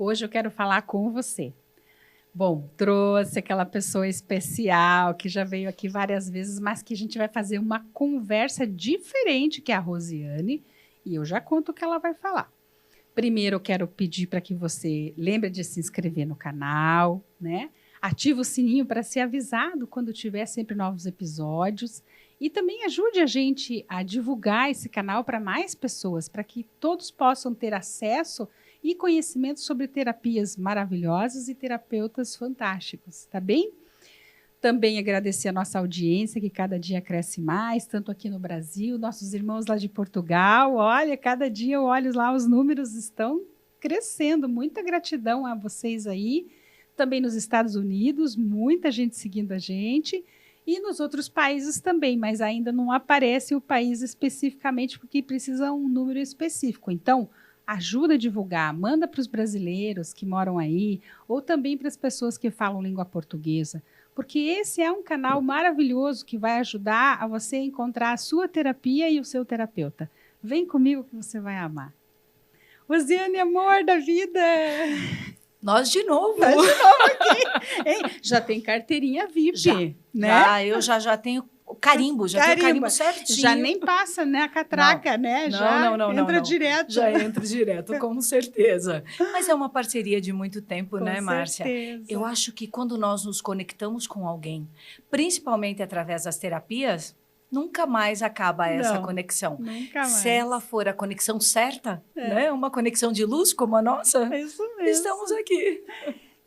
Hoje eu quero falar com você. Bom, trouxe aquela pessoa especial que já veio aqui várias vezes, mas que a gente vai fazer uma conversa diferente, que é a Rosiane, e eu já conto o que ela vai falar. Primeiro, eu quero pedir para que você lembre de se inscrever no canal, né? Ativa o sininho para ser avisado quando tiver sempre novos episódios. E também ajude a gente a divulgar esse canal para mais pessoas, para que todos possam ter acesso e conhecimento sobre terapias maravilhosas e terapeutas fantásticos, tá bem? Também agradecer a nossa audiência, que cada dia cresce mais, tanto aqui no Brasil, nossos irmãos lá de Portugal. Olha, cada dia eu olho lá, os números estão crescendo. Muita gratidão a vocês aí. Também nos Estados Unidos, muita gente seguindo a gente. E nos outros países também, mas ainda não aparece o país especificamente, porque precisa um número específico. Então, ajuda a divulgar, manda para os brasileiros que moram aí, ou também para as pessoas que falam língua portuguesa, porque esse é um canal maravilhoso que vai ajudar a você encontrar a sua terapia e o seu terapeuta. Vem comigo que você vai amar. Rosiane, amor da vida! Nós de novo. Nós de novo aqui. Hein? Já tem carteirinha VIP, já, né? Eu já tenho o carimbo, tenho o carimbo certinho. Já nem passa, né, a catraca, né? Não, entra direto. Já entra direto, com certeza. Mas é uma parceria de muito tempo, com né, Márcia? Certeza. Eu acho que quando nós nos conectamos com alguém, principalmente através das terapias, nunca mais acaba essa conexão. Nunca mais. Se ela for a conexão certa, né? Uma conexão de luz como a nossa, isso mesmo. Estamos aqui.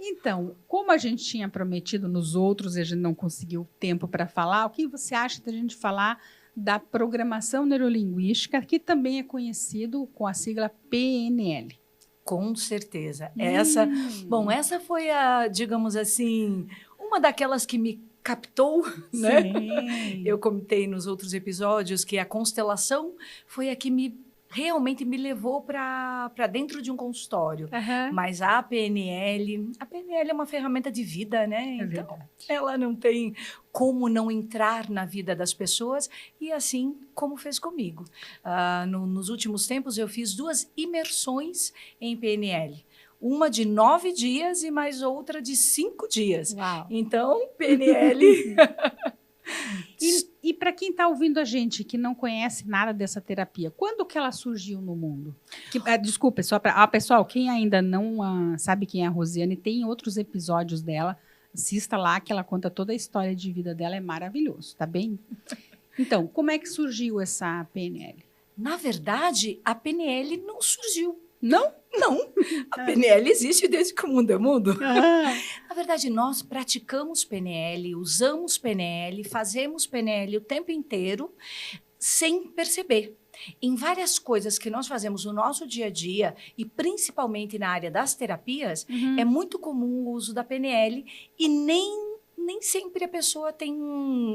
Então, como a gente tinha prometido nos outros e a gente não conseguiu tempo para falar, o que você acha da gente falar da programação neurolinguística, que também é conhecido com a sigla PNL? Com certeza. Essa foi a, digamos assim, uma daquelas que me captou, né? Sim. Eu comentei nos outros episódios que a constelação foi a que realmente me levou para dentro de um consultório. Mas a PNL é uma ferramenta de vida, né? É então, verdade. Ela não tem como não entrar na vida das pessoas e assim como fez comigo. Nos últimos tempos, eu fiz 2 imersões em PNL. Uma de 9 dias e mais outra de 5 dias. Uau. Então, PNL... E para quem está ouvindo a gente, que não conhece nada dessa terapia, quando que ela surgiu no mundo? Desculpa, só para... pessoal, quem ainda não sabe quem é a Rosiane, tem outros episódios dela, assista lá, que ela conta toda a história de vida dela, é maravilhoso, tá bem? Então, como é que surgiu essa PNL? Na verdade, a PNL não surgiu. Não? Não. A PNL existe desde que o mundo é mundo. Na verdade, nós praticamos PNL, usamos PNL, fazemos PNL o tempo inteiro sem perceber. Em várias coisas que nós fazemos no nosso dia a dia, e principalmente na área das terapias, é muito comum o uso da PNL e nem sempre a pessoa tem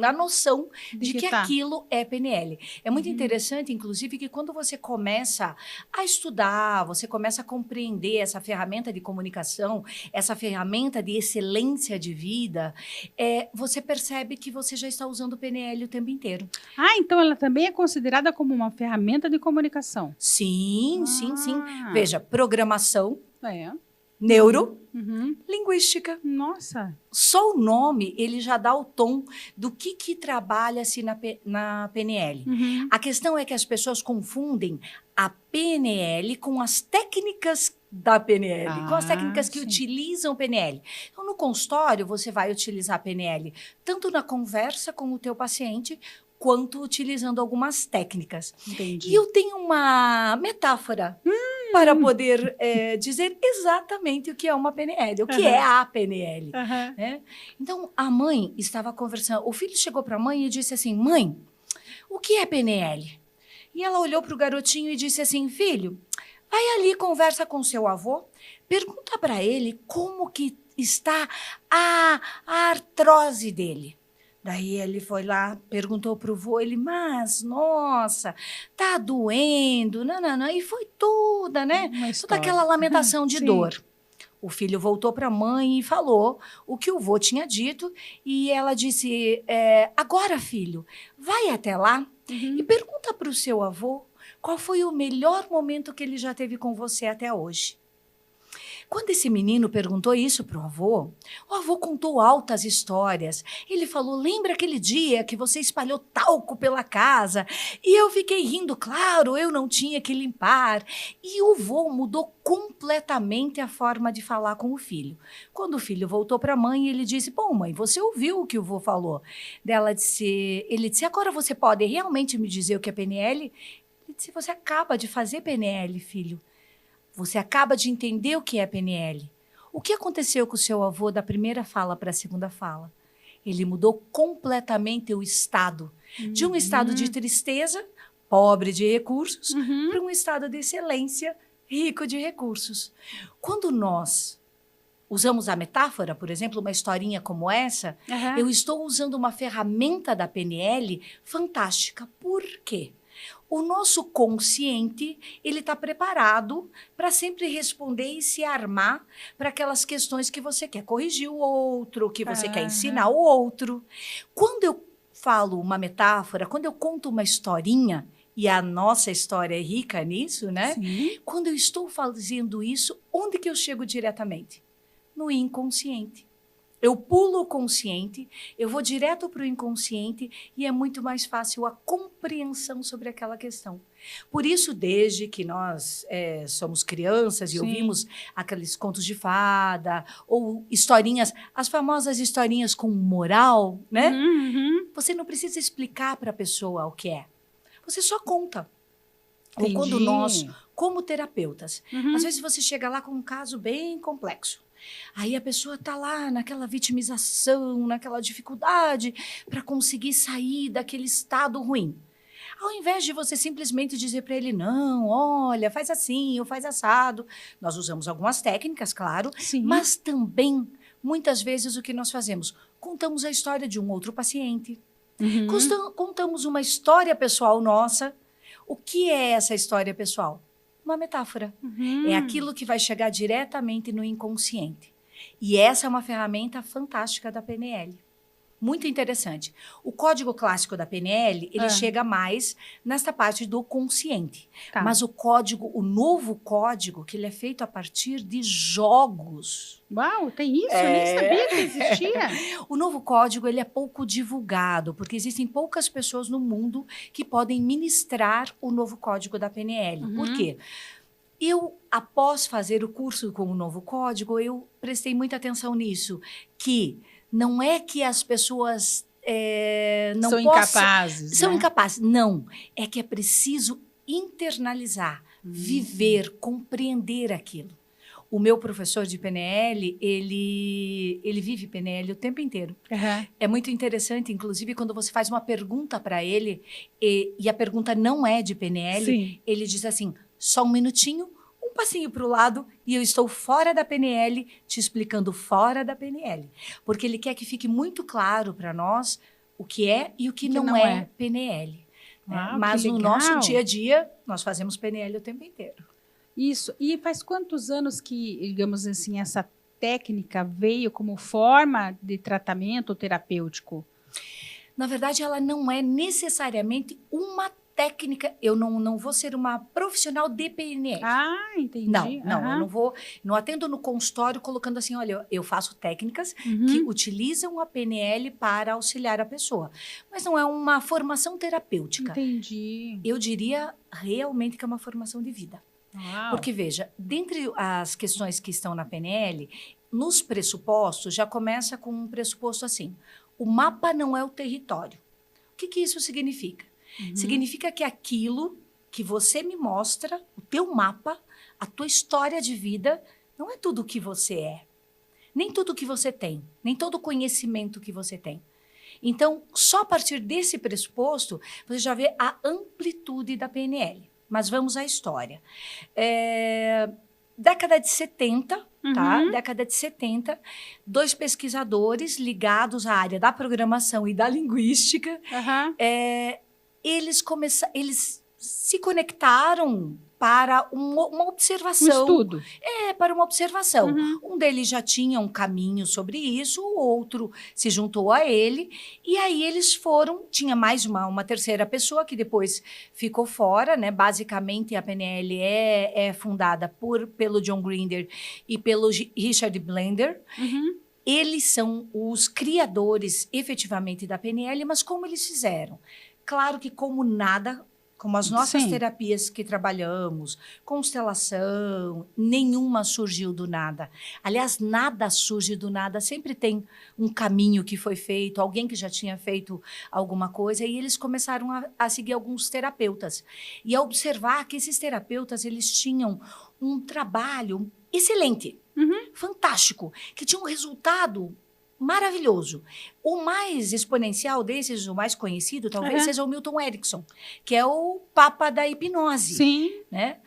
a noção de que aquilo é PNL. É muito interessante, inclusive, que quando você começa a estudar, você começa a compreender essa ferramenta de comunicação, essa ferramenta de excelência de vida, você percebe que você já está usando o PNL o tempo inteiro. Então ela também é considerada como uma ferramenta de comunicação? Sim. Veja, programação, neuro, linguística. Nossa! Só o nome, ele já dá o tom do que trabalha-se na PNL. A questão é que as pessoas confundem a PNL com as técnicas da PNL, com as técnicas que utilizam PNL. Então, no consultório, você vai utilizar a PNL tanto na conversa com o teu paciente, quanto utilizando algumas técnicas. Entendi. E eu tenho uma metáfora para poder dizer exatamente o que é uma PNL, o que é a PNL. Né? Então, a mãe estava conversando, o filho chegou para a mãe e disse assim, mãe, o que é PNL? E ela olhou para o garotinho e disse assim, filho, vai ali, conversa com seu avô, pergunta para ele como que está a artrose dele. Daí ele foi lá, perguntou pro vô, mas, nossa, tá doendo, e foi toda, né? Toda aquela lamentação de dor. O filho voltou para a mãe e falou o que o vô tinha dito, e ela disse, agora, filho, vai até lá e pergunta pro seu avô qual foi o melhor momento que ele já teve com você até hoje. Quando esse menino perguntou isso para o avô contou altas histórias. Ele falou, lembra aquele dia que você espalhou talco pela casa? E eu fiquei rindo, claro, eu não tinha que limpar. E o avô mudou completamente a forma de falar com o filho. Quando o filho voltou para a mãe, ele disse, bom, mãe, você ouviu o que o avô falou? Ele disse, agora você pode realmente me dizer o que é PNL? Ele disse, você acaba de fazer PNL, filho. Você acaba de entender o que é PNL. O que aconteceu com o seu avô da primeira fala para a segunda fala? Ele mudou completamente o estado. De um estado de tristeza, pobre de recursos, para um estado de excelência, rico de recursos. Quando nós usamos a metáfora, por exemplo, uma historinha como essa, eu estou usando uma ferramenta da PNL fantástica. Por quê? O nosso consciente, ele está preparado para sempre responder e se armar para aquelas questões que você quer corrigir o outro, que você quer ensinar o outro. Quando eu falo uma metáfora, quando eu conto uma historinha, e a nossa história é rica nisso, né? Sim. Quando eu estou fazendo isso, onde que eu chego diretamente? No inconsciente. Eu pulo o consciente, eu vou direto para o inconsciente e é muito mais fácil a compreensão sobre aquela questão. Por isso, desde que nós somos crianças e ouvimos aqueles contos de fada ou historinhas, as famosas historinhas com moral, né? Você não precisa explicar para a pessoa o que é. Você só conta. Entendi. Ou quando nós, como terapeutas, às vezes você chega lá com um caso bem complexo. Aí a pessoa está lá naquela vitimização, naquela dificuldade para conseguir sair daquele estado ruim. Ao invés de você simplesmente dizer para ele, não, olha, faz assim ou faz assado. Nós usamos algumas técnicas, claro, mas também, muitas vezes, o que nós fazemos? Contamos a história de um outro paciente. Contamos uma história pessoal nossa. O que é essa história pessoal? Uma metáfora. É aquilo que vai chegar diretamente no inconsciente. E essa é uma ferramenta fantástica da PNL. Muito interessante. O código clássico da PNL, ele chega mais nesta parte do consciente. Tá. Mas o novo código, que ele é feito a partir de jogos. Uau, tem isso? Eu nem sabia que existia. O novo código, ele é pouco divulgado, porque existem poucas pessoas no mundo que podem ministrar o novo código da PNL. Por quê? Após fazer o curso com o novo código, eu prestei muita atenção nisso, que não é que as pessoas não são incapazes. São incapazes. Não. É que é preciso internalizar, viver, compreender aquilo. O meu professor de PNL, ele vive PNL o tempo inteiro. É muito interessante, inclusive, quando você faz uma pergunta para ele, e a pergunta não é de PNL, ele diz assim, só um minutinho, um passinho para o lado e eu estou fora da PNL, te explicando fora da PNL. Porque ele quer que fique muito claro para nós o que é e o que não é PNL. Mas no nosso dia a dia, nós fazemos PNL o tempo inteiro. Isso. E faz quantos anos que, digamos assim, essa técnica veio como forma de tratamento terapêutico? Na verdade, ela não é necessariamente uma técnica, eu não vou ser uma profissional de PNL. Ah, entendi. Não, eu não atendo no consultório colocando assim, olha, eu faço técnicas que utilizam a PNL para auxiliar a pessoa. Mas não é uma formação terapêutica. Entendi. Eu diria realmente que é uma formação de vida. Uau. Porque, veja, dentre as questões que estão na PNL, nos pressupostos, já começa com um pressuposto assim, o mapa não é o território. O que isso significa? Significa que aquilo que você me mostra, o teu mapa, a tua história de vida, não é tudo o que você é. Nem tudo o que você tem. Nem todo o conhecimento que você tem. Então, só a partir desse pressuposto, você já vê a amplitude da PNL. Mas vamos à história. Década de 70, tá? Década de 70, dois pesquisadores ligados à área da programação e da linguística, eles se conectaram para uma observação. Um estudo. Para uma observação. Uhum. Um deles já tinha um caminho sobre isso, o outro se juntou a ele, e aí eles foram, tinha mais uma terceira pessoa que depois ficou fora, né? Basicamente, a PNL é fundada pelo John Grinder e pelo Richard Blender. Uhum. Eles são os criadores, efetivamente, da PNL, mas como eles fizeram? Claro que como as nossas terapias que trabalhamos, constelação, nenhuma surgiu do nada. Aliás, nada surge do nada, sempre tem um caminho que foi feito, alguém que já tinha feito alguma coisa, e eles começaram a seguir alguns terapeutas. E a observar que esses terapeutas, eles tinham um trabalho excelente, fantástico, que tinha um resultado maravilhoso. O mais exponencial desses, o mais conhecido, talvez, seja o Milton Erickson, que é o papa da hipnose. Sim. Né?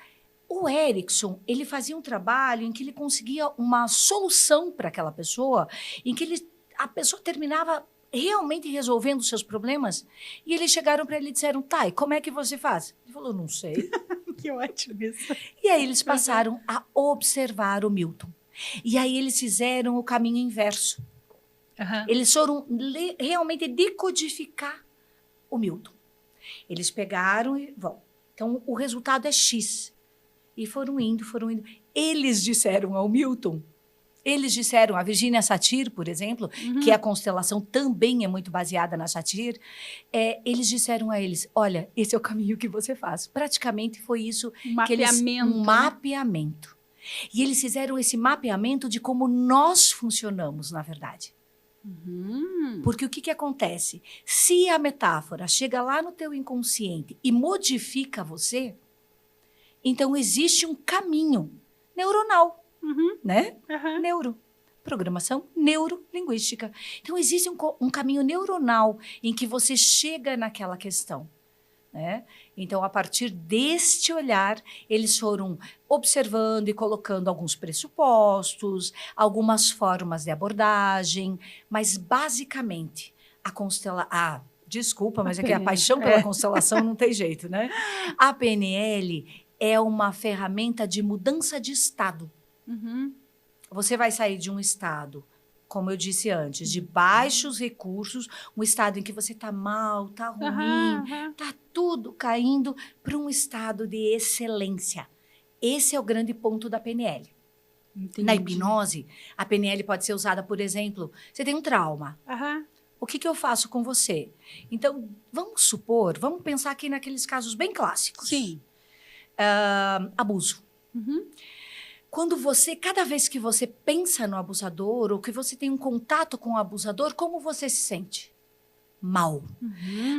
O Erickson, ele fazia um trabalho em que ele conseguia uma solução para aquela pessoa, em que a pessoa terminava realmente resolvendo os seus problemas, e eles chegaram para ele e disseram, tá, e como é que você faz? Ele falou, não sei. Que ótimo isso. E aí eles passaram a observar o Milton. E aí eles fizeram o caminho inverso. Eles foram realmente decodificar o Milton. Eles pegaram e vão. Então, o resultado é X. E foram indo. Eles disseram ao Milton, a Virginia Satir, por exemplo, que a constelação também é muito baseada na Satir, eles disseram a eles, olha, esse é o caminho que você faz. Praticamente foi isso. Um mapeamento. E eles fizeram esse mapeamento de como nós funcionamos, na verdade. Porque o que acontece? Se a metáfora chega lá no teu inconsciente e modifica você, então existe um caminho neuronal, né? Programação neurolinguística. Então existe um caminho neuronal em que você chega naquela questão. Né? Então, a partir deste olhar, eles foram observando e colocando alguns pressupostos, algumas formas de abordagem, mas, basicamente, desculpa, mas é que a paixão pela constelação não tem jeito, né? A PNL é uma ferramenta de mudança de estado. Você vai sair de um estado, como eu disse antes, de baixos recursos, um estado em que você está mal, está ruim, está tudo caindo, para um estado de excelência. Esse é o grande ponto da PNL. Entendi. Na hipnose, a PNL pode ser usada, por exemplo, você tem um trauma. O que eu faço com você? Então, vamos pensar aqui naqueles casos bem clássicos. Sim. Abuso. Cada vez que você pensa no abusador ou que você tem um contato com o abusador, como você se sente? Mal.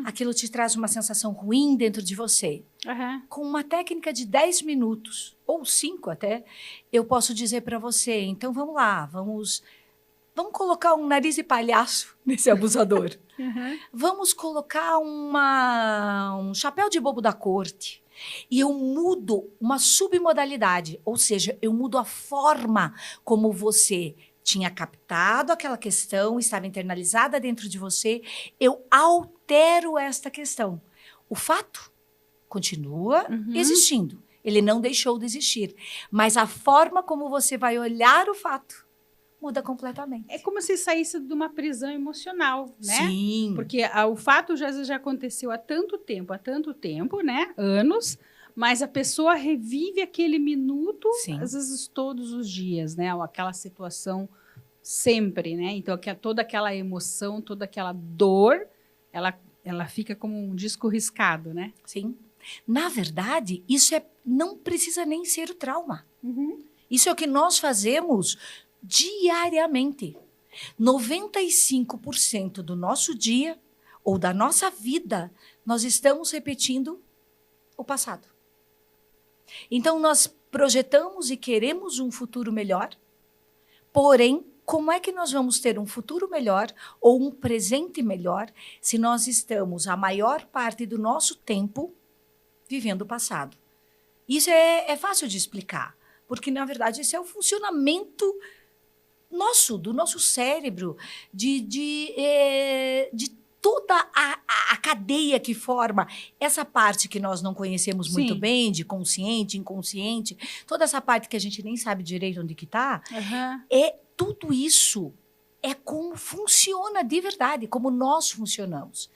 Aquilo te traz uma sensação ruim dentro de você. Com uma técnica de 10 minutos, ou 5 até, eu posso dizer para você, então vamos lá, vamos colocar um nariz de palhaço nesse abusador. Vamos colocar um chapéu de bobo da corte. E eu mudo uma submodalidade, ou seja, eu mudo a forma como você tinha captado aquela questão, estava internalizada dentro de você, eu altero esta questão. O fato continua existindo, ele não deixou de existir, mas a forma como você vai olhar o fato muda completamente. É como se saísse de uma prisão emocional, né? Sim. Porque o fato já aconteceu há tanto tempo, né? Anos, mas a pessoa revive aquele minuto, às vezes todos os dias, né? Ou aquela situação sempre, né? Então, toda aquela emoção, toda aquela dor, ela fica como um disco riscado, né? Sim. Na verdade, isso não precisa nem ser o trauma. Isso é o que nós fazemos diariamente. 95% do nosso dia ou da nossa vida, nós estamos repetindo o passado. Então, nós projetamos e queremos um futuro melhor, porém, como é que nós vamos ter um futuro melhor ou um presente melhor se nós estamos a maior parte do nosso tempo vivendo o passado? Isso é fácil de explicar, porque, na verdade, esse é o funcionamento do nosso cérebro, de toda a cadeia que forma essa parte que nós não conhecemos muito bem, de consciente, inconsciente, toda essa parte que a gente nem sabe direito onde que está, tudo isso é como funciona de verdade, como nós funcionamos.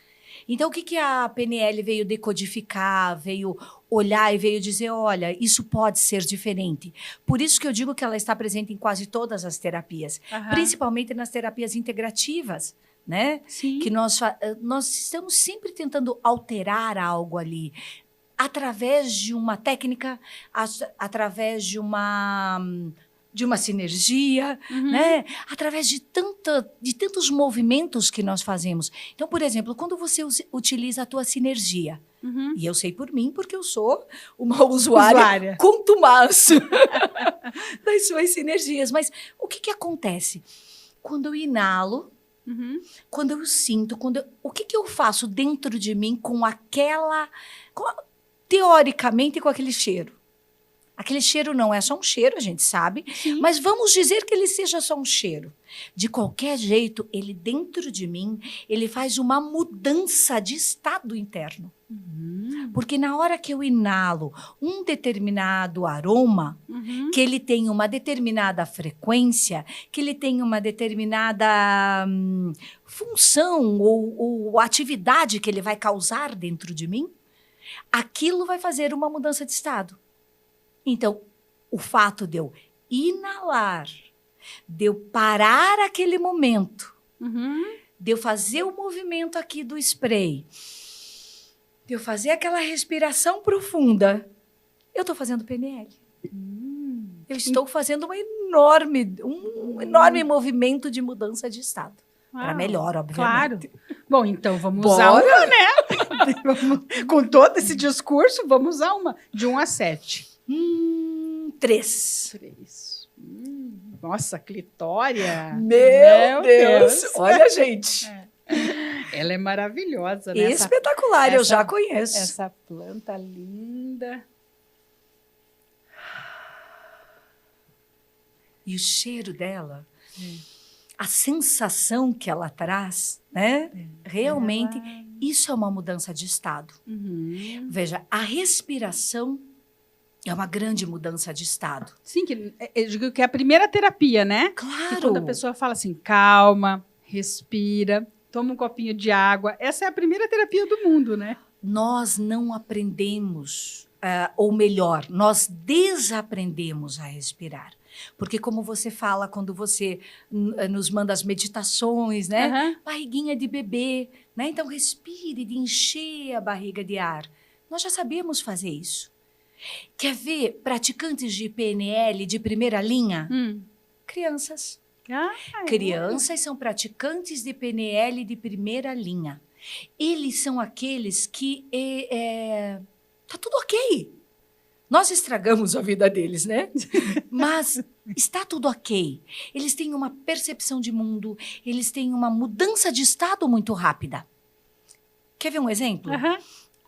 Então, o que a PNL veio decodificar, veio olhar e veio dizer, olha, isso pode ser diferente. Por isso que eu digo que ela está presente em quase todas as terapias, principalmente nas terapias integrativas, né? Sim. Que nós estamos sempre tentando alterar algo ali, através de uma técnica, através de uma sinergia, né? Através de tantos movimentos que nós fazemos. Então, por exemplo, quando você utiliza a tua sinergia, e eu sei por mim, porque eu sou uma usuária contumaz das suas sinergias. Mas o que acontece? Quando eu inalo, quando eu sinto, o que eu faço dentro de mim teoricamente, com aquele cheiro? Aquele cheiro não é só um cheiro, a gente sabe, mas vamos dizer que ele seja só um cheiro. De qualquer jeito, ele dentro de mim, ele faz uma mudança de estado interno. Porque na hora que eu inalo um determinado aroma, que ele tem uma determinada frequência, que ele tem uma determinada função ou atividade que ele vai causar dentro de mim, aquilo vai fazer uma mudança de estado. Então, o fato de eu inalar, de eu parar aquele momento, de eu fazer o movimento aqui do spray, de eu fazer aquela respiração profunda, eu estou fazendo PNL. Eu estou fazendo um enorme movimento de mudança de estado. Para melhor, obviamente. Claro. Bom, então vamos usar uma, né? Com todo esse discurso, vamos usar uma de 1 a 7. 3. Nossa, clitória. Meu Deus. Olha, gente. Ela é maravilhosa, né? Espetacular, eu já conheço. Essa planta linda. E o cheiro dela, a sensação que ela traz, né? Realmente, isso é uma mudança de estado. Veja, a respiração é uma grande mudança de estado. Sim, eu digo que é a primeira terapia, né? Claro. Que quando a pessoa fala assim, calma, respira, toma um copinho de água. Essa é a primeira terapia do mundo, né? Nós não aprendemos, ou melhor, nós desaprendemos a respirar. Porque como você fala quando você nos manda as meditações, né? Barriguinha de bebê, né? Então respire de encher a barriga de ar. Nós já sabíamos fazer isso. Quer ver praticantes de PNL de primeira linha? Crianças. Crianças são praticantes de PNL de primeira linha. Eles são aqueles que tá tudo ok. Nós estragamos a vida deles, né? Mas está tudo ok. Eles têm uma percepção de mundo, eles têm uma mudança de estado muito rápida. Quer ver um exemplo?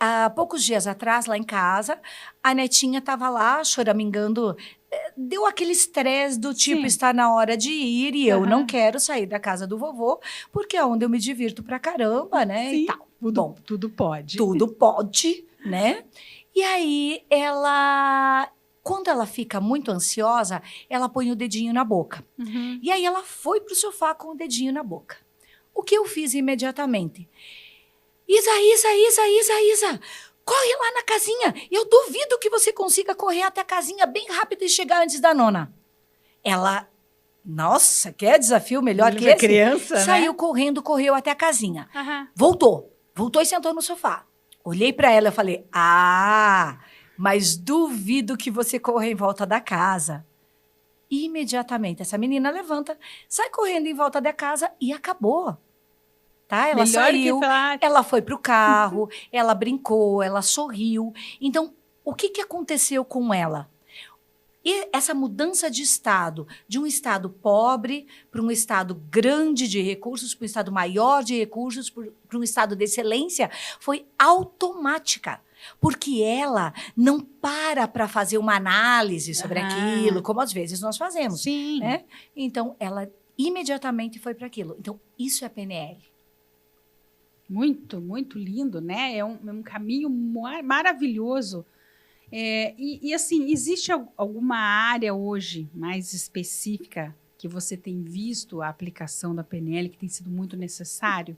Há poucos dias atrás, lá em casa, a netinha estava lá choramingando. Deu aquele estresse do tipo, está na hora de ir e eu não quero sair da casa do vovô, porque é onde eu me divirto pra caramba, né? E tal. Bom, tudo pode. Tudo pode, né? E aí, quando ela fica muito ansiosa, ela põe o dedinho na boca. E aí, ela foi pro sofá com o dedinho na boca. O que eu fiz imediatamente? Isa, corre lá na casinha. Eu duvido que você consiga correr até a casinha bem rápido e chegar antes da nona. Ela, nossa, quer desafio melhor que esse? Criança, saiu correndo, correu até a casinha. Voltou e sentou no sofá. Olhei para ela e falei, mas duvido que você corra em volta da casa. Imediatamente, essa menina levanta, sai correndo em volta da casa e acabou. Tá? Ela saiu, ela foi para o carro, ela brincou, ela sorriu. Então, o que aconteceu com ela? E essa mudança de estado, de um estado pobre para um estado grande de recursos, para um estado maior de recursos, para um estado de excelência, foi automática. Porque ela não para fazer uma análise sobre aquilo, como às vezes nós fazemos. Sim. Né? Então, ela imediatamente foi para aquilo. Então, isso é PNL. Muito, muito lindo, né? É um caminho maravilhoso. Assim, existe alguma área hoje mais específica que você tem visto a aplicação da PNL que tem sido muito necessário?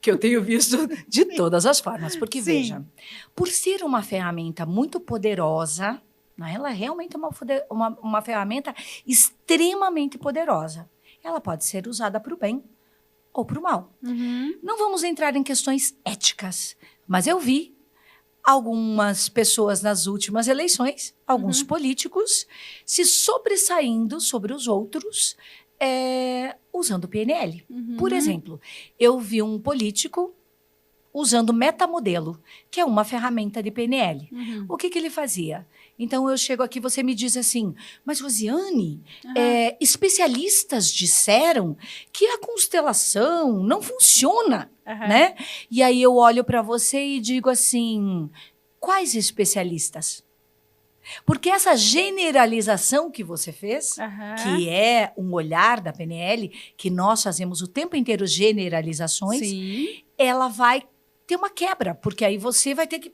Que eu tenho visto de todas as formas. Porque, Sim. veja, por ser uma ferramenta muito poderosa, né, ela realmente é uma ferramenta extremamente poderosa. Ela pode ser usada para o bem ou para o mal. Uhum. Não vamos entrar em questões éticas, mas eu vi algumas pessoas nas últimas eleições, alguns políticos, se sobressaindo sobre os outros usando o PNL. Por exemplo, eu vi um político usando metamodelo, que é uma ferramenta de PNL. O que ele fazia? Então, eu chego aqui, você me diz assim, mas Rosiane, especialistas disseram que a constelação não funciona, né? E aí eu olho para você e digo assim, quais especialistas? Porque essa generalização que você fez, que é um olhar da PNL, que nós fazemos o tempo inteiro generalizações, Sim. ela vai ter uma quebra, porque aí você vai ter que...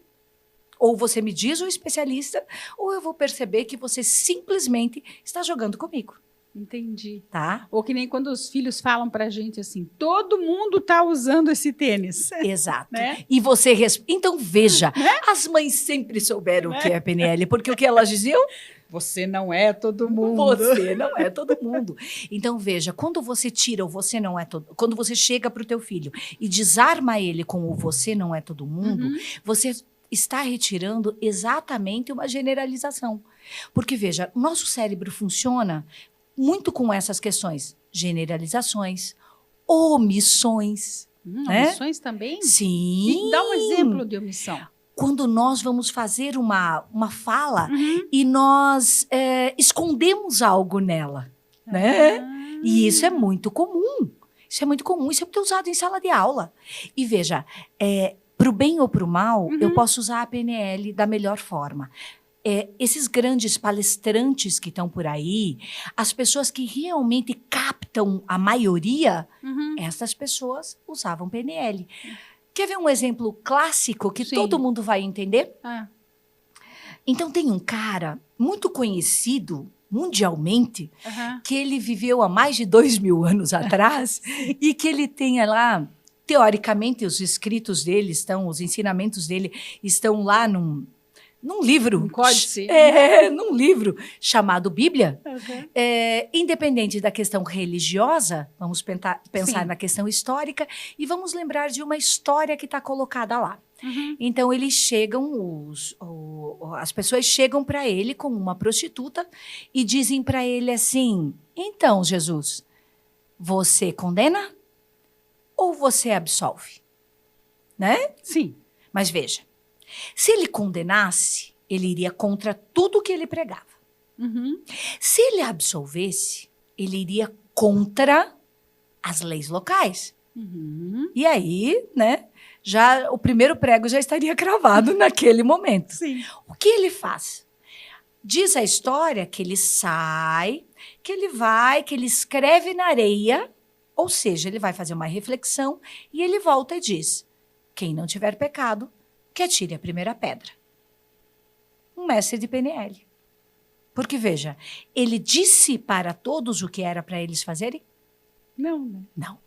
Ou você me diz o especialista, ou eu vou perceber que você simplesmente está jogando comigo. Entendi. Tá? Ou que nem quando os filhos falam pra gente assim, todo mundo tá usando esse tênis. Exato. Né? E você... Então, veja, as mães sempre souberam o que é PNL, porque o que elas diziam? Você não é todo mundo. Você não é todo mundo. Então, veja, quando você tira o você não é todo... Quando você chega para o teu filho e desarma ele com o você não é todo mundo, você está retirando exatamente uma generalização. Porque, veja, nosso cérebro funciona muito com essas questões. Generalizações, omissões. Né? Omissões também? Sim. E dá um exemplo de omissão. Quando nós vamos fazer uma fala e nós escondemos algo nela, né? E isso é muito comum. Isso é muito comum, isso é muito usado em sala de aula. E veja, para o bem ou para o mal, eu posso usar a PNL da melhor forma. Esses grandes palestrantes que estão por aí, as pessoas que realmente captam a maioria, essas pessoas usavam PNL. Quer ver um exemplo clássico que todo mundo vai entender? Então, tem um cara muito conhecido mundialmente, que ele viveu há mais de 2000 anos atrás e que ele tem lá, teoricamente, os escritos dele estão, os ensinamentos dele estão lá num livro. Um códice. Num livro chamado Bíblia. Independente da questão religiosa, vamos pensar na questão histórica e vamos lembrar de uma história que está colocada lá. Então, eles chegam, as pessoas chegam para ele com uma prostituta e dizem para ele assim, então, Jesus, você condena ou você absolve? Né? Sim. Mas veja, se ele condenasse, ele iria contra tudo que ele pregava. Se ele absolvesse, ele iria contra as leis locais. E aí, né, já o primeiro prego já estaria cravado naquele momento. Sim. O que ele faz? Diz a história que ele sai, que ele vai, que ele escreve na areia, ou seja, ele vai fazer uma reflexão e ele volta e diz, quem não tiver pecado, que atire a primeira pedra. Um mestre de PNL. Porque, veja, ele disse para todos o que era para eles fazerem? Não, né? Não.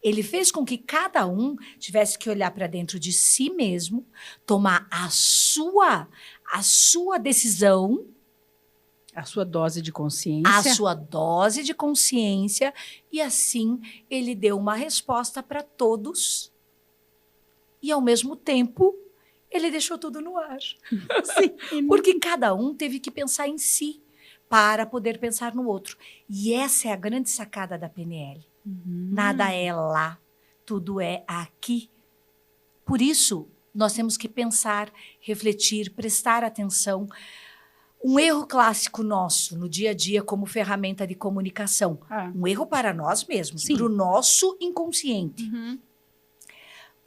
Ele fez com que cada um tivesse que olhar para dentro de si mesmo, tomar a sua decisão. A sua dose de consciência. A sua dose de consciência. E assim, ele deu uma resposta para todos. E, ao mesmo tempo, ele deixou tudo no ar. Sim. Porque cada um teve que pensar em si para poder pensar no outro. E essa é a grande sacada da PNL. Nada é lá, tudo é aqui. Por isso, nós temos que pensar, refletir, prestar atenção. Um erro clássico nosso no dia a dia como ferramenta de comunicação. Um erro para nós mesmos, para o nosso inconsciente.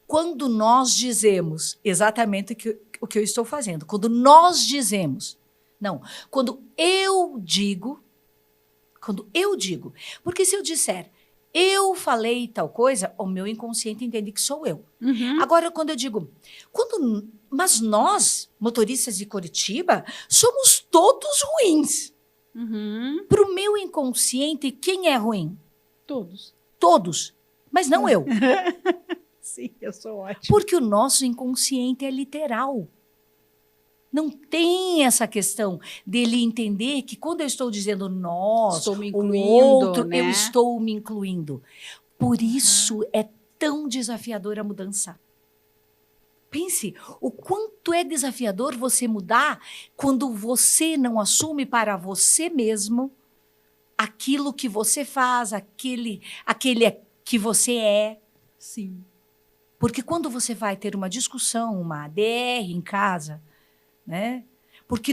Quando nós dizemos exatamente o que eu estou fazendo, quando nós dizemos, não, quando eu digo, porque se eu disser, eu falei tal coisa, o meu inconsciente entende que sou eu. Agora, quando eu digo, mas nós, motoristas de Curitiba, somos todos ruins. Para o meu inconsciente, quem é ruim? Todos. Todos, mas não eu. Sim, eu sou ótima. Porque o nosso inconsciente é literal. Não tem essa questão dele entender que quando eu estou dizendo nós, estou me o incluindo, outro, né? eu estou me incluindo. Por isso é tão desafiadora a mudança. Pense, o quanto é desafiador você mudar quando você não assume para você mesmo aquilo que você faz, aquele que você é. Sim. Porque quando você vai ter uma discussão, uma ADR em casa, né? Porque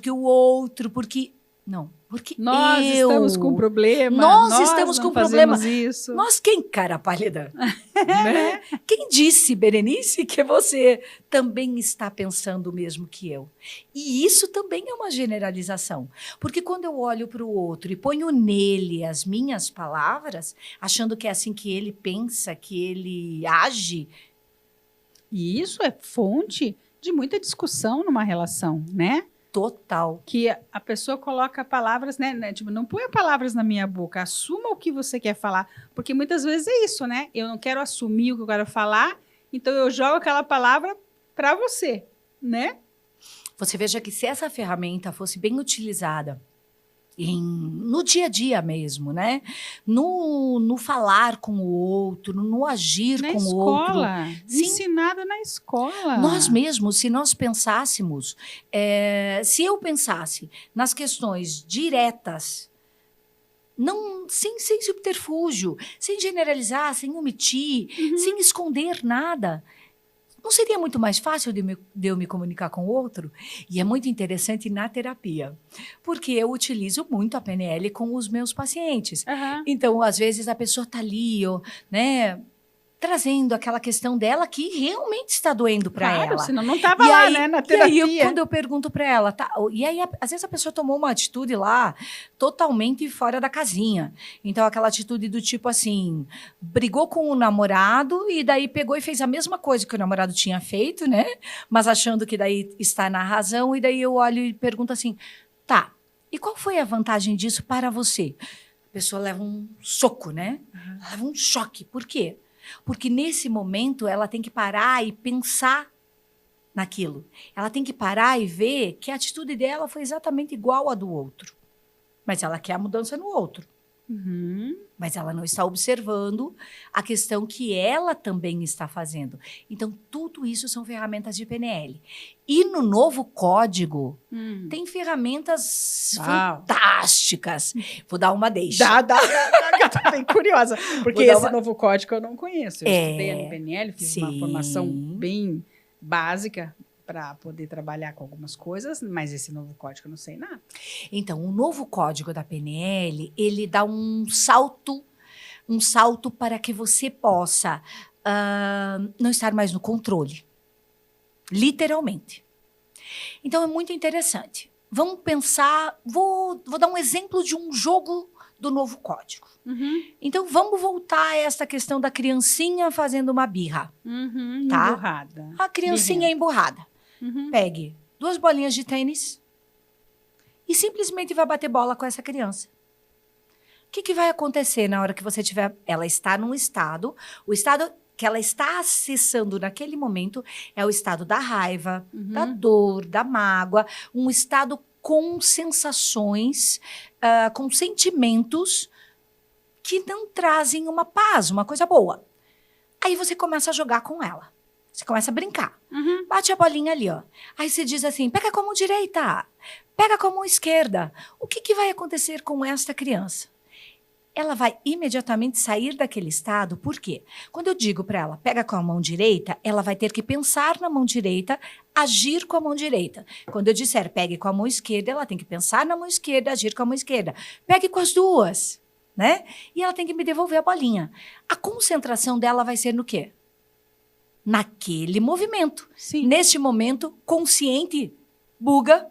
o outro, porque... Não, porque nós estamos com problema. Nós estamos com problema. Isso. Nós quem, cara pálida? Né? Quem disse, Berenice, que você também está pensando o mesmo que eu? E isso também é uma generalização. Porque quando eu olho para o outro e ponho nele as minhas palavras, achando que é assim que ele pensa, que ele age... E isso é fonte de muita discussão numa relação, né? Total. Que a pessoa coloca palavras, né? Tipo, não ponha palavras na minha boca, assuma o que você quer falar. Porque muitas vezes é isso, né? Eu não quero assumir o que eu quero falar, então eu jogo aquela palavra para você, né? Você veja que se essa ferramenta fosse bem utilizada no dia a dia mesmo, né? No falar com o outro, no agir com o outro. Ensinada na escola. Nós mesmos, se nós pensássemos, se eu pensasse nas questões diretas, não, sem subterfúgio, sem generalizar, sem omitir, sem esconder nada, não seria muito mais fácil de eu me comunicar com o outro? E é muito interessante na terapia, porque eu utilizo muito a PNL com os meus pacientes. Então, às vezes, a pessoa está ali, né, trazendo aquela questão dela que realmente está doendo para ela. Senão não estava lá, aí, né, na terapia. E aí, quando eu pergunto para ela, tá, e aí, às vezes a pessoa tomou uma atitude lá totalmente fora da casinha. Então, aquela atitude do tipo assim, brigou com o namorado e daí pegou e fez a mesma coisa que o namorado tinha feito, né? Mas achando que daí está na razão. E daí eu olho e pergunto assim, tá, e qual foi a vantagem disso para você? A pessoa leva um soco, né? Leva um choque. Por quê? Porque nesse momento ela tem que parar e pensar naquilo. Ela tem que parar e ver que a atitude dela foi exatamente igual à do outro. Mas ela quer a mudança no outro. Mas ela não está observando a questão que ela também está fazendo. Então, tudo isso são ferramentas de PNL. E no novo código, tem ferramentas fantásticas. Vou dar uma deixa. Eu tô bem curiosa. Porque esse novo código eu não conheço. Eu estudei no PNL, fiz uma formação bem básica para poder trabalhar com algumas coisas, mas esse novo código eu não sei nada. Então, o novo código da PNL, ele dá um salto para que você possa não estar mais no controle. Literalmente. Então, é muito interessante. Vamos pensar, vou dar um exemplo de um jogo do novo código. Então, vamos voltar a essa questão da criancinha fazendo uma birra. Tá? Emburrada. A criancinha é emburrada. Pegue 2 bolinhas de tênis e simplesmente vai bater bola com essa criança. O que vai acontecer na hora que você tiver... Ela está num estado... O estado que ela está acessando naquele momento é o estado da raiva, da dor, da mágoa. Um estado com sensações, com sentimentos que não trazem uma paz, uma coisa boa. Aí você começa a jogar com ela. Você começa a brincar. Bate a bolinha ali, ó. Aí você diz assim, pega com a mão direita, pega com a mão esquerda. O que vai acontecer com esta criança? Ela vai imediatamente sair daquele estado. Por quê? Quando eu digo para ela, pega com a mão direita, ela vai ter que pensar na mão direita, agir com a mão direita. Quando eu disser, pegue com a mão esquerda, ela tem que pensar na mão esquerda, agir com a mão esquerda. Pegue com as duas, né? E ela tem que me devolver a bolinha. A concentração dela vai ser no quê? Naquele movimento. Sim. Neste momento, consciente, buga,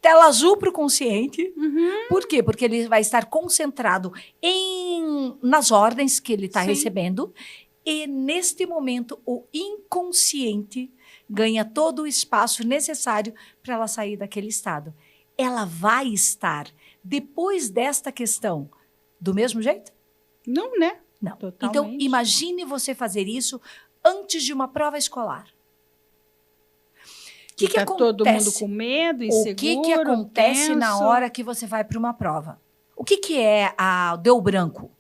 tela azul para o consciente. Por quê? Porque ele vai estar concentrado nas ordens que ele está recebendo. E, neste momento, o inconsciente ganha todo o espaço necessário para ela sair daquele estado. Ela vai estar, depois desta questão, do mesmo jeito? Não, né? Não. Totalmente. Então, imagine você fazer isso antes de uma prova escolar. O que acontece? Todo mundo com medo, inseguro, o que acontece tenso. na hora que você vai para uma prova? O que é o deu branco?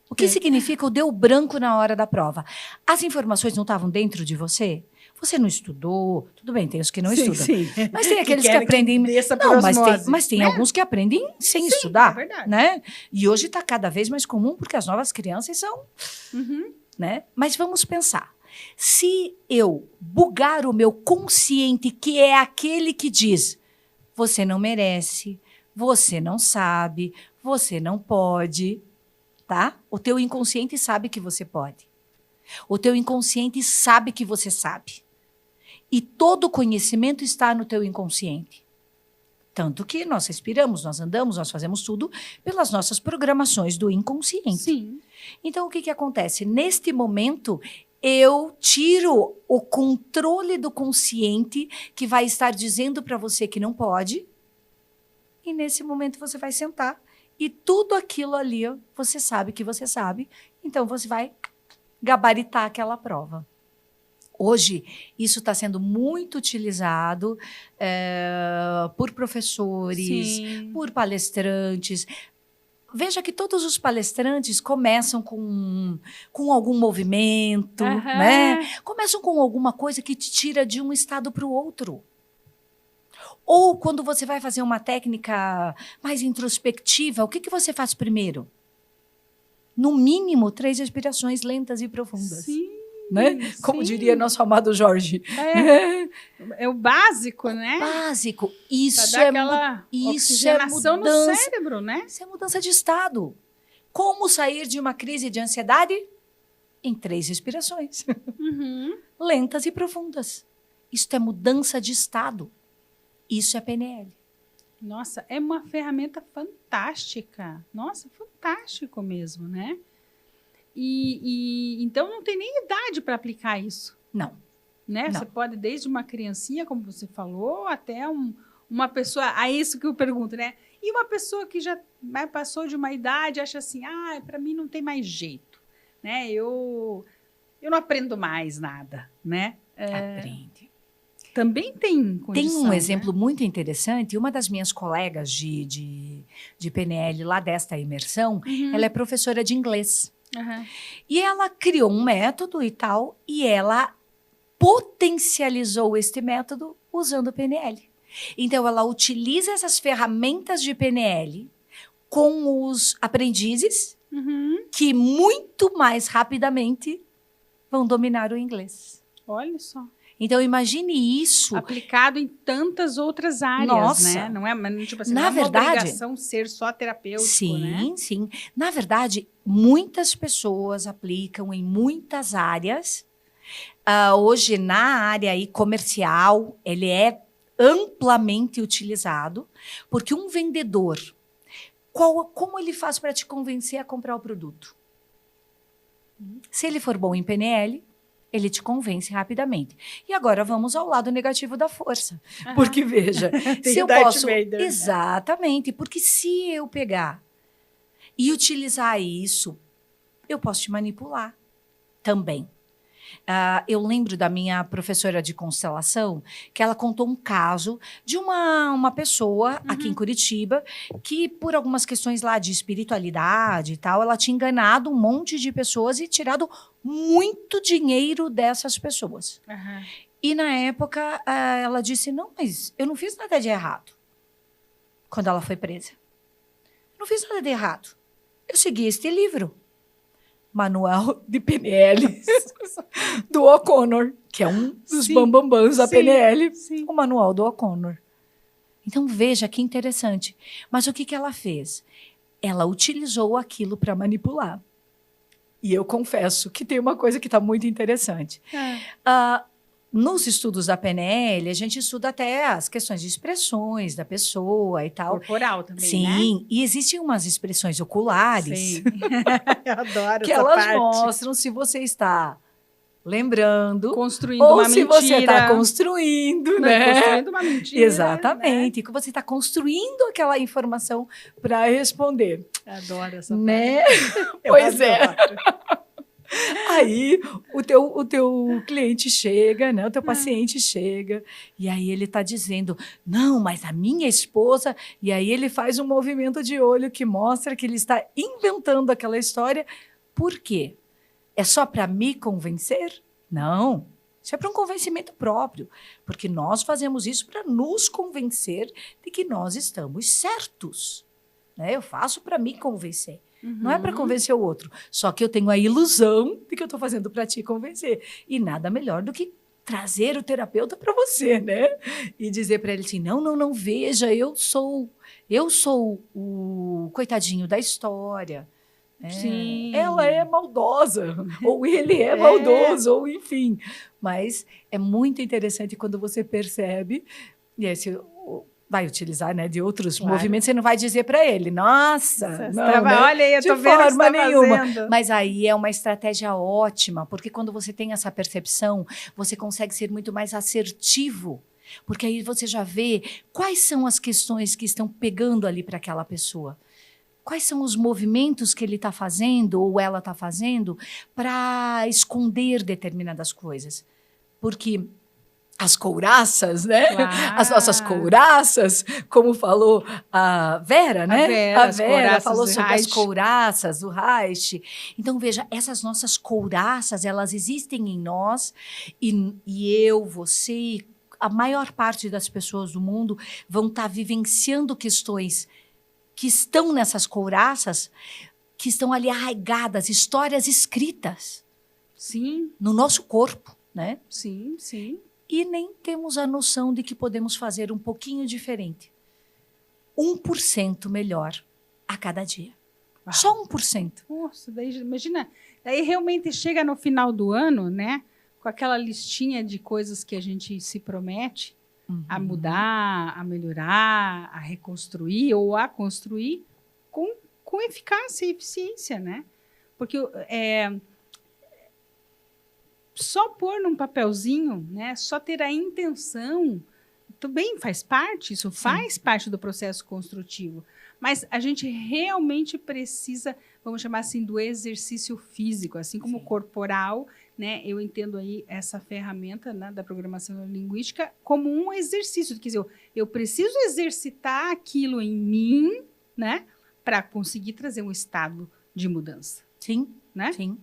O que significa o deu branco na hora da prova? As informações não estavam dentro de você? Você não estudou? Tudo bem, tem os que não estudam. Sim. Mas tem aqueles que aprendem... Mas tem alguns que aprendem sem estudar. É verdade. Né? E hoje está cada vez mais comum, porque as novas crianças são... Né? Mas vamos pensar. Se eu bugar o meu consciente, que é aquele que diz: você não merece, você não sabe, você não pode, tá? O teu inconsciente sabe que você pode. O teu inconsciente sabe que você sabe. E todo conhecimento está no teu inconsciente. Tanto que nós respiramos, nós andamos, nós fazemos tudo pelas nossas programações do inconsciente. Sim. Então, o que acontece? Neste momento, eu tiro o controle do consciente que vai estar dizendo para você que não pode. E nesse momento você vai sentar e tudo aquilo ali você sabe que você sabe. Então você vai gabaritar aquela prova. Hoje, isso está sendo muito utilizado por professores, Sim. por palestrantes. Veja que todos os palestrantes começam com algum movimento, né? Começam com alguma coisa que te tira de um estado para o outro. Ou quando você vai fazer uma técnica mais introspectiva, o que você faz primeiro? No mínimo, 3 respirações lentas e profundas. Sim. Né? Como diria nosso amado Jorge. É o básico, né? Básico. Isso é aquela oxigenação no cérebro, né? Isso é mudança de estado. Como sair de uma crise de ansiedade? Em 3 respirações. Lentas e profundas. Isso é mudança de estado. Isso é PNL. Nossa, é uma ferramenta fantástica. Nossa, fantástico mesmo, né? Então não tem nem idade para aplicar isso. Não. Né? Não. Você pode, desde uma criancinha, como você falou, até uma pessoa. É isso que eu pergunto, né? E uma pessoa que já passou de uma idade, acha assim: para mim não tem mais jeito, né? Eu não aprendo mais nada, né? Aprende. Também tem condição. Tem um exemplo muito interessante. Uma das minhas colegas de PNL lá desta imersão, ela é professora de inglês. E ela criou um método e tal, e ela potencializou este método usando o PNL. Então, ela utiliza essas ferramentas de PNL com os aprendizes que muito mais rapidamente vão dominar o inglês. Olha só. Então, imagine isso. Aplicado em tantas outras áreas, Nossa. né? Não é, tipo assim, Na não é uma verdade, obrigação ser só terapêutico, sim, né? Sim. Na verdade, muitas pessoas aplicam em muitas áreas. Hoje, na área aí comercial, ele é amplamente utilizado, porque um vendedor, como ele faz para te convencer a comprar o produto? Se ele for bom em PNL, ele te convence rapidamente. E agora vamos ao lado negativo da força. Porque, veja, se eu posso... Vader, exatamente, porque se eu pegar e utilizar isso, eu posso te manipular também. Eu lembro da minha professora de constelação, que ela contou um caso de uma pessoa aqui em Curitiba, que por algumas questões lá de espiritualidade e tal, ela tinha enganado um monte de pessoas e tirado muito dinheiro dessas pessoas. E na época, ela disse, não, mas eu não fiz nada de errado. Quando ela foi presa. Não fiz nada de errado. Eu segui este livro. Manual de PNL do O'Connor, que é um dos bambambãs da PNL, o manual do O'Connor. Então, veja que interessante. Mas o que ela fez? Ela utilizou aquilo para manipular. E eu confesso que tem uma coisa que está muito interessante. nos estudos da PNL, a gente estuda até as questões de expressões da pessoa e tal. Corporal também, Sim, né? E existem umas expressões oculares. Sim. Eu adoro que essa elas parte. mostram se você está lembrando Construindo ou uma se mentira. você está construindo, Não, né? construindo uma mentira. Exatamente, Né? que você está construindo aquela informação para responder. Eu adoro essa né? parte. Pois é. Aí o teu cliente chega, né? O teu paciente chega, e aí ele está dizendo, não, mas a minha esposa... E aí ele faz um movimento de olho que mostra que ele está inventando aquela história. Por quê? É só para me convencer? Não. Isso é para um convencimento próprio, porque nós fazemos isso para nos convencer de que nós estamos certos. Né? Eu faço para me convencer. Não é para convencer o outro. Só que eu tenho a ilusão de que eu estou fazendo para te convencer. E nada melhor do que trazer o terapeuta para você, né? E dizer para ele assim, não, veja, eu sou o coitadinho da história. Sim. Ela é maldosa, ou ele é maldoso, ou enfim. Mas é muito interessante quando você percebe, e aí você vai utilizar, né, de outros movimentos, você não vai dizer para ele, nossa, não, né? Olha aí, eu tô vendo de forma nenhuma. Fazendo. Mas aí é uma estratégia ótima, porque quando você tem essa percepção, você consegue ser muito mais assertivo. Porque aí você já vê quais são as questões que estão pegando ali para aquela pessoa. Quais são os movimentos que ele está fazendo ou ela está fazendo para esconder determinadas coisas. Porque as couraças, né? Claro. As nossas couraças, como falou a Vera, né? A Vera falou sobre as couraças do Reich. Então, veja, essas nossas couraças, elas existem em nós e eu, você, a maior parte das pessoas do mundo vão estar vivenciando questões que estão nessas couraças, que estão ali arraigadas, histórias escritas. Sim. No nosso corpo, né? Sim, sim. E nem temos a noção de que podemos fazer um pouquinho diferente. 1% melhor a cada dia. Uau. Só 1%. Nossa, daí, imagina, daí realmente chega no final do ano, né? Com aquela listinha de coisas que a gente se promete a mudar, a melhorar, a reconstruir ou a construir com eficácia e eficiência, né? Porque só pôr num papelzinho, né? Só ter a intenção, também faz parte, isso faz parte do processo construtivo. Mas a gente realmente precisa, vamos chamar assim, do exercício físico, assim como o corporal, né? Eu entendo aí essa ferramenta, né, da programação linguística como um exercício. Quer dizer, eu preciso exercitar aquilo em mim, né? Para conseguir trazer um estado de mudança. Sim. Né? Sim.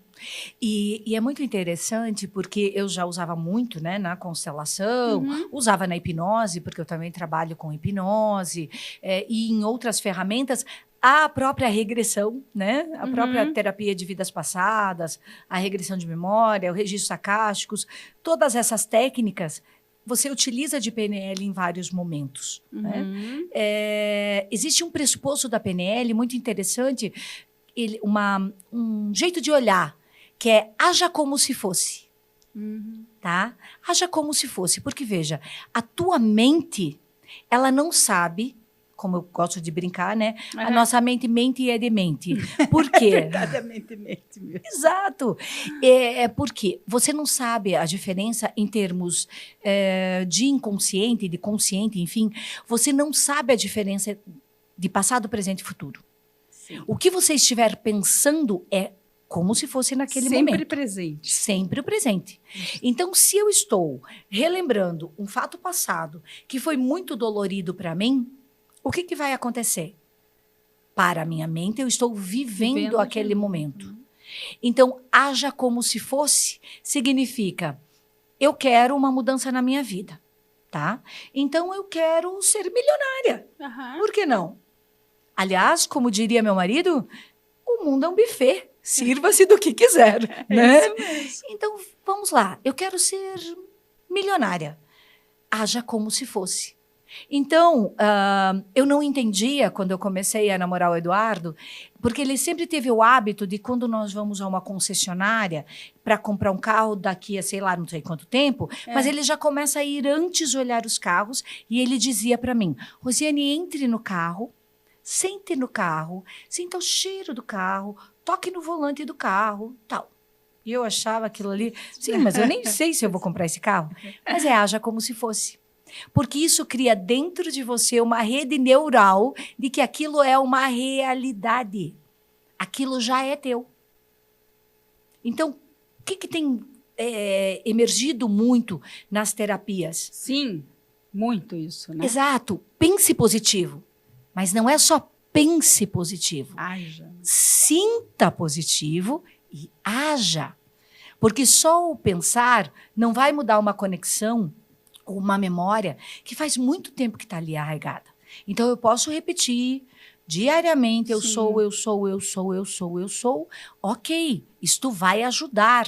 E é muito interessante porque eu já usava muito, né, na constelação, usava na hipnose, porque eu também trabalho com hipnose, e em outras ferramentas, a própria regressão, né, a própria terapia de vidas passadas, a regressão de memória, o registro acásticos, todas essas técnicas você utiliza de PNL em vários momentos. Né? Existe um pressuposto da PNL muito interessante, um jeito de olhar, que é haja como se fosse. Tá? Haja como se fosse. Porque, veja, a tua mente, ela não sabe, como eu gosto de brincar, né? A nossa mente mente e é demente. Por quê? Verdadeiramente mente mesmo. Exato. Porque você não sabe a diferença em termos de inconsciente, de consciente, enfim. Você não sabe a diferença de passado, presente e futuro. Sim. O que você estiver pensando é como se fosse naquele momento. Sempre presente. Sempre o presente. Então, se eu estou relembrando um fato passado que foi muito dolorido para mim, o que vai acontecer? Para a minha mente, eu estou vivendo aquele momento. Então, haja como se fosse, significa, eu quero uma mudança na minha vida, tá? Então, eu quero ser milionária. Por que não? Aliás, como diria meu marido, o mundo é um buffet. Sirva-se do que quiser. Né? Isso mesmo. Então, vamos lá. Eu quero ser milionária. Haja como se fosse. Então, eu não entendia quando eu comecei a namorar o Eduardo, porque ele sempre teve o hábito de, quando nós vamos a uma concessionária para comprar um carro daqui a, sei lá, não sei quanto tempo, mas ele já começa a ir antes olhar os carros, e ele dizia para mim: Rosiane, entre no carro, sente no carro, sinta o cheiro do carro, toque no volante do carro, tal. E eu achava aquilo ali, sim, mas eu nem sei se eu vou comprar esse carro. Mas haja como se fosse. Porque isso cria dentro de você uma rede neural de que aquilo é uma realidade. Aquilo já é teu. Então, o que tem emergido muito nas terapias? Sim, muito isso, né? Exato. Pense positivo. Mas não é só pense positivo. Haja. Sinta positivo e haja. Porque só o pensar não vai mudar uma conexão ou uma memória que faz muito tempo que está ali arraigada. Então, eu posso repetir diariamente: eu sou, eu sou, eu sou, eu sou, eu sou. Ok, isto vai ajudar,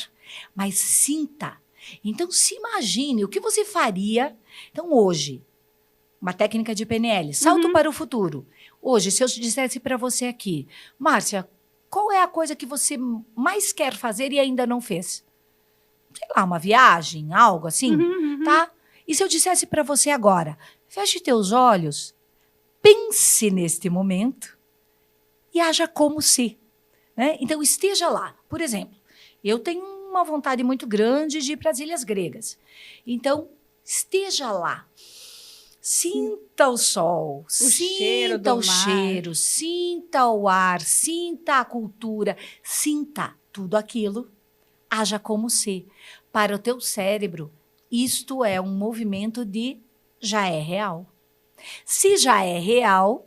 mas sinta. Então, se imagine o que você faria. Então, hoje, uma técnica de PNL, salto para o futuro. Hoje, se eu dissesse para você aqui: Márcia, qual é a coisa que você mais quer fazer e ainda não fez? Sei lá, uma viagem, algo assim, tá? E se eu dissesse para você agora: feche teus olhos, pense neste momento e haja como se. Né? Então, esteja lá. Por exemplo, eu tenho uma vontade muito grande de ir para as Ilhas Gregas. Então, esteja lá. Sinta o sol, sinta o cheiro, sinta o ar, sinta a cultura, sinta tudo aquilo, haja como se. Para o teu cérebro, isto é um movimento de já é real. Se já é real,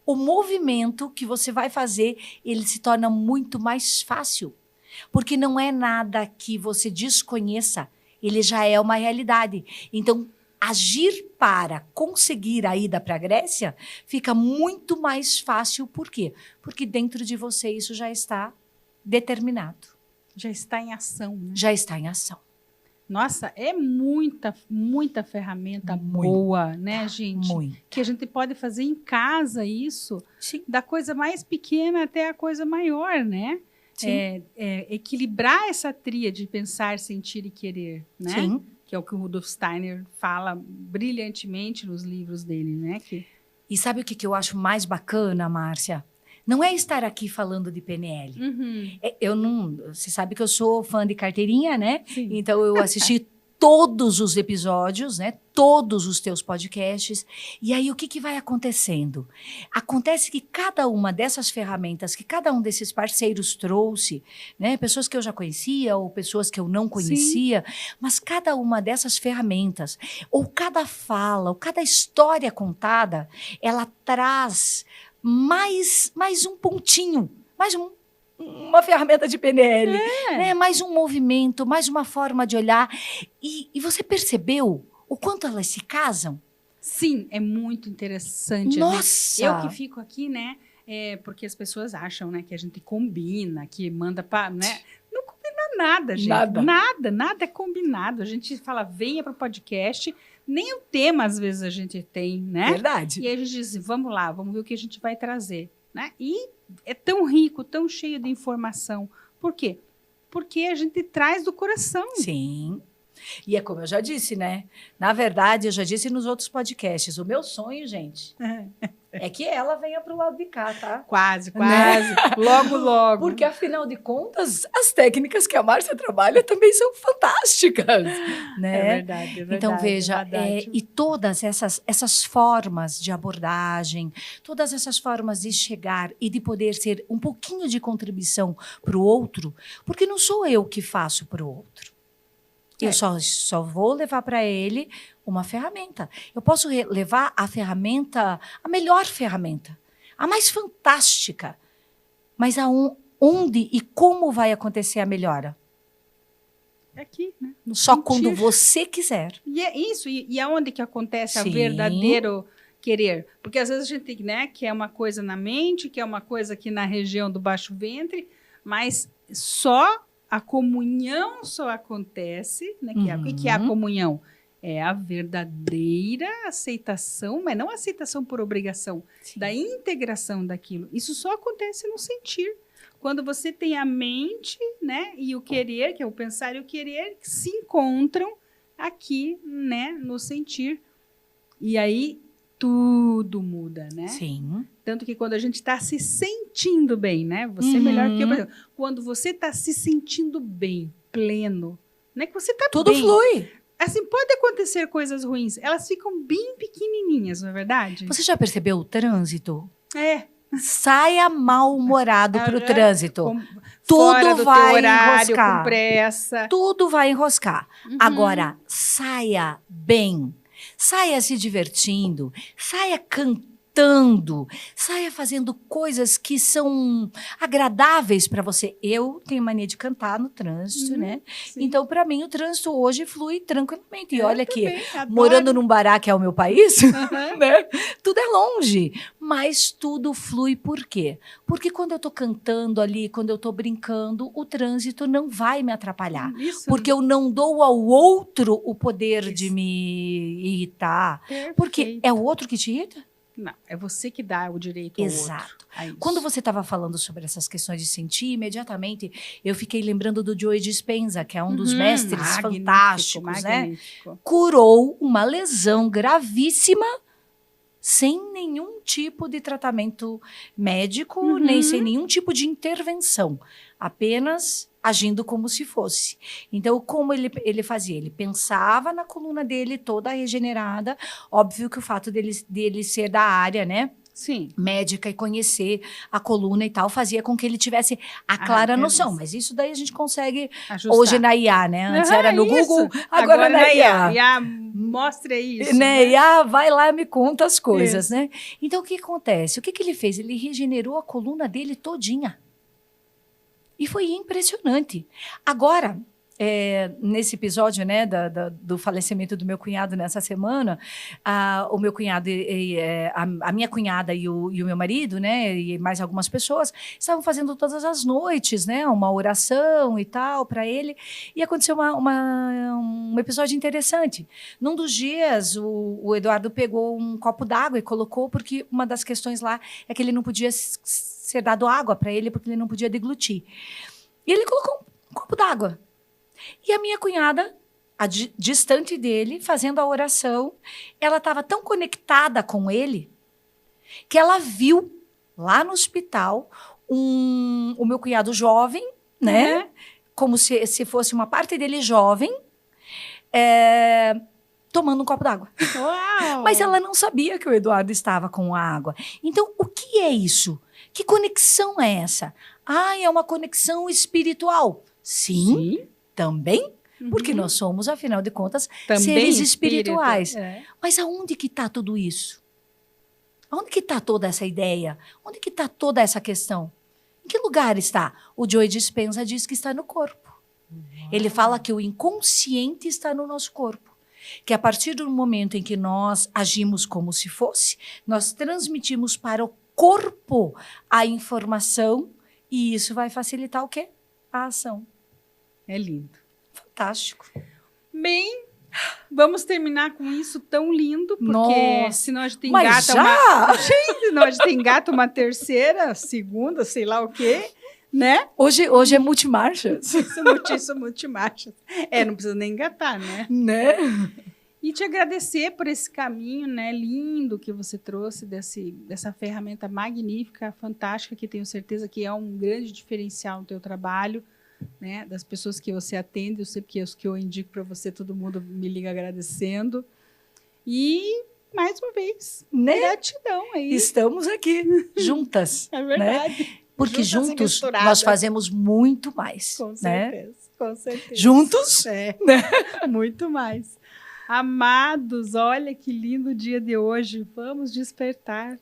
o movimento que você vai fazer, ele se torna muito mais fácil. Porque não é nada que você desconheça, ele já é uma realidade. Então, agir para conseguir a ida para a Grécia fica muito mais fácil. Por quê? Porque dentro de você isso já está determinado. Já está em ação, né? Já está em ação. Nossa, é muita ferramenta boa, né, gente? Muito. Que a gente pode fazer em casa isso. Sim. Da coisa mais pequena até a coisa maior, né? Sim. Equilibrar essa tríade de pensar, sentir e querer, né? Sim. Que é o que o Rudolf Steiner fala brilhantemente nos livros dele, né? E sabe o que eu acho mais bacana, Márcia? Não é estar aqui falando de PNL. Eu não... Você sabe que eu sou fã de carteirinha, né? Sim. Então, eu assisti todos os episódios, né? Todos os teus podcasts. E aí, o que vai acontecendo? Acontece que cada uma dessas ferramentas que cada um desses parceiros trouxe, né? Pessoas que eu já conhecia ou pessoas que eu não conhecia, mas cada uma dessas ferramentas, ou cada fala, ou cada história contada, ela traz mais um pontinho, uma ferramenta de PNL, né? Mais um movimento, mais uma forma de olhar. E você percebeu o quanto elas se casam? Sim, é muito interessante. Nossa! Eu que fico aqui, né? Porque as pessoas acham, né, que a gente combina, que manda para, né? Não combina nada, gente. Nada é combinado. A gente fala: venha para o podcast. Nem o tema, às vezes, a gente tem, né? Verdade. E aí a gente diz: vamos lá, vamos ver o que a gente vai trazer, né? E é tão rico, tão cheio de informação. Por quê? Porque a gente traz do coração. Sim. E é como eu já disse, né? Na verdade, eu já disse nos outros podcasts, o meu sonho, gente, é que ela venha para o lado de cá, tá? Quase. Né? Logo. Porque, afinal de contas, as técnicas que a Márcia trabalha também são fantásticas, né? É verdade. Então, veja, e todas essas formas de abordagem, todas essas formas de chegar e de poder ser um pouquinho de contribuição para o outro, porque não sou eu que faço para o outro. Eu só vou levar para ele uma ferramenta. Eu posso levar a ferramenta, a melhor ferramenta, a mais fantástica. Mas onde e como vai acontecer a melhora? É aqui, né? Só quando você quiser. E é isso. E aonde que acontece o verdadeiro querer? Porque às vezes a gente, né, quer uma coisa na mente, quer uma coisa aqui na região do baixo ventre, mas só a comunhão só acontece, né? O que é a comunhão? É a verdadeira aceitação, mas não aceitação por obrigação, da integração daquilo. Isso só acontece no sentir. Quando você tem a mente, né, e o querer, que é o pensar e o querer, que se encontram aqui, né, no sentir. E aí tudo muda, né? Sim. Tanto que quando a gente está se sentindo bem, né? Você é melhor que eu, por exemplo. Quando você está se sentindo bem, pleno, né? Que você está bem. Tudo flui. Assim, pode acontecer coisas ruins. Elas ficam bem pequenininhas, não é verdade? Você já percebeu o trânsito? É. Saia mal-humorado para o trânsito. Fora Tudo do vai teu horário, enroscar. com pressa. Tudo vai enroscar. Agora, saia bem. Saia se divertindo. Saia cantando. Saia fazendo coisas que são agradáveis para você. Eu tenho mania de cantar no trânsito, né? Sim. Então, para mim, o trânsito hoje flui tranquilamente. E olha que, morando num Bará, que é o meu país, né? Tudo é longe. Mas tudo flui por quê? Porque quando eu tô cantando ali, quando eu tô brincando, o trânsito não vai me atrapalhar. Isso. Porque eu não dou ao outro o poder de me irritar. Perfeito. Porque é o outro que te irrita? Não, é você que dá o direito ao Exato. Outro. Quando você estava falando sobre essas questões de sentir, imediatamente eu fiquei lembrando do Joe Dispenza, que é um dos mestres fantásticos, né? Curou uma lesão gravíssima sem nenhum tipo de tratamento médico, nem sem nenhum tipo de intervenção. Apenas agindo como se fosse. Então, como ele fazia? Ele pensava na coluna dele toda regenerada. Óbvio que o fato dele ser da área, né? Sim. Médica e conhecer a coluna e tal, fazia com que ele tivesse a clara noção. Mas isso daí a gente consegue ajustar. Hoje na IA, né? Antes era no Google, agora na IA. IA, mostra isso. Né? IA, vai lá e me conta as coisas, né? Então, o que acontece? O que ele fez? Ele regenerou a coluna dele todinha. E foi impressionante. Agora, nesse episódio, né, do falecimento do meu cunhado nessa semana, o meu cunhado, a minha cunhada e o meu marido, né, e mais algumas pessoas, estavam fazendo todas as noites, né, uma oração e tal para ele. E aconteceu um episódio interessante. Num dos dias, o Eduardo pegou um copo d'água e colocou, porque uma das questões lá é que ele não podia ser dado água para ele, porque ele não podia deglutir. E ele colocou um copo d'água. E a minha cunhada, distante dele, fazendo a oração, ela estava tão conectada com ele que ela viu lá no hospital o meu cunhado jovem, né? Como se fosse uma parte dele jovem, tomando um copo d'água. Mas ela não sabia que o Eduardo estava com a água. Então, o que é isso? Que conexão é essa? É uma conexão espiritual. Sim. Também, porque nós somos, afinal de contas, também seres espirituais. Mas aonde que está tudo isso? Aonde que está toda essa ideia? Onde que está toda essa questão? Em que lugar está? O Joe Dispenza diz que está no corpo. Ele fala que o inconsciente está no nosso corpo. Que a partir do momento em que nós agimos como se fosse, nós transmitimos para o corpo a informação e isso vai facilitar o quê? A ação. É lindo. Fantástico. Bem, vamos terminar com isso tão lindo, porque senão a gente engata uma terceira, segunda, sei lá o quê, né? Hoje é multimarchas. Isso multimarchas. Não precisa nem engatar, né? E te agradecer por esse caminho, né, lindo que você trouxe dessa ferramenta magnífica, fantástica, que tenho certeza que é um grande diferencial no teu trabalho, né, das pessoas que você atende. Eu sei que os que eu indico para você, todo mundo me liga agradecendo. E, mais uma vez, gratidão aí. Estamos aqui, juntas. É verdade. Né? Porque juntos nós fazemos muito mais. Com certeza, com certeza. Juntos? Né? Muito mais. Amados, olha que lindo o dia de hoje. Vamos despertar.